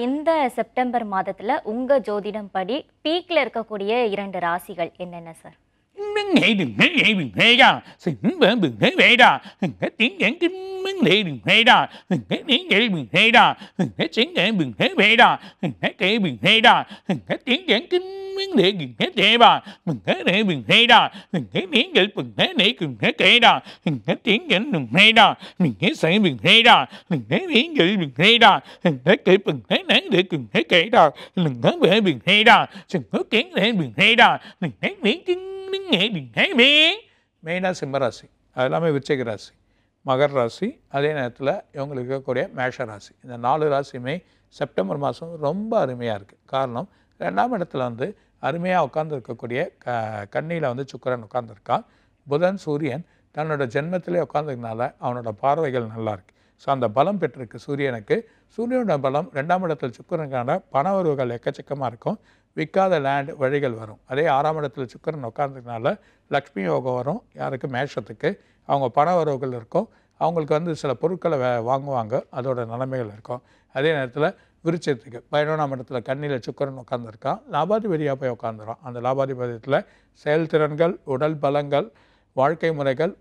இந்த செப்டம்பர் மாதத்துல உங்க ஜோதிடம் படி பீக்ல இருக்கக்கூடிய 2 ராசிகள் என்னென்ன sir? Ngày đừng thấy ngày đừng thấy ra xin đừng thấy vậy ra cái tiếng giảng kinh vấn đề đừng thấy ra cái tiếng vậy đừng thấy ra cái tiếng vậy đừng thấy vậy ra cái cái đừng thấy ra cái tiếng giảng kinh vấn đề đừng thấy thế ba mình thấy để đừng thấy ra cái tiếng vậy đừng thấy để đừng thấy kể ra cái tiếng vậy đừng thấy ra mình thấy say đừng thấy ra mình thấy tiếng vậy đừng thấy ra cái cái đừng thấy nãy để đừng thấy kể ra đừng thấy về đừng thấy ra đừng có tiếng để đừng thấy ra đừng thấy tiếng மெயினாக சிம்ம ராசி, அது எல்லாமே விருச்சிக ராசி, மகர ராசி, அதே நேரத்தில் இவங்களுக்கு இருக்கக்கூடிய மேஷ ராசி. இந்த 4 ராசியுமே செப்டம்பர் மாதம் ரொம்ப அருமையாக இருக்குது. காரணம் 2ஆம் இடத்துல வந்து அருமையாக உட்கார்ந்து இருக்கக்கூடிய கன்னியில் வந்து சுக்கிரன் உட்கார்ந்துருக்கான். புதன் சூரியன் தன்னோட ஜென்மத்திலே உட்கார்ந்ததுனால அவனோட பார்வைகள் நல்லா இருக்குது. ஸோ அந்த பலம் பெற்றிருக்கு சூரியனுக்கு. சூரியனோட பலம் 2ஆம் இடத்துல சுக்கிரனுக்கான பண வரவுகள் எக்கச்சக்கமாக இருக்கும். விற்காத லேண்ட் வழிகள் வரும். அதே 6ஆம் இடத்துல சுக்கிரன் உட்கார்ந்ததுனால லக்ஷ்மி யோகம் வரும். யாருக்கு? மேஷத்துக்கு. அவங்க பண வரவுகள் இருக்கும். அவங்களுக்கு வந்து சில பொருட்களை வாங்குவாங்க, அதோட நிலைமைகள் இருக்கும். அதே நேரத்தில் விருச்சத்துக்கு 11ஆம் இடத்துல கன்னியில் சுக்கிரன் உட்கார்ந்துருக்கான். லாபாதிபதியாக போய் உட்காந்துரும். அந்த லாபாதிபதியத்தில் செயல்திறன்கள், உடல் பலங்கள், வாழ்க்கை முறைகள்,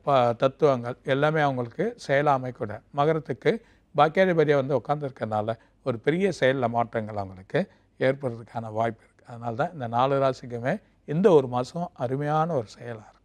தத்துவங்கள் எல்லாமே அவங்களுக்கு செயலாமை கூட. மகரத்துக்கு பாக்கியாதிபதியாக வந்து உட்காந்துருக்கனால ஒரு பெரிய செயலில் மாற்றங்கள் அவங்களுக்கு ஏற்படுறதுக்கான வாய்ப்பு இருக்குது. அதனால தான் இந்த 4 ராசிக்குமே இந்த ஒரு மாதம் அருமையான ஒரு செயலாக இருக்குது.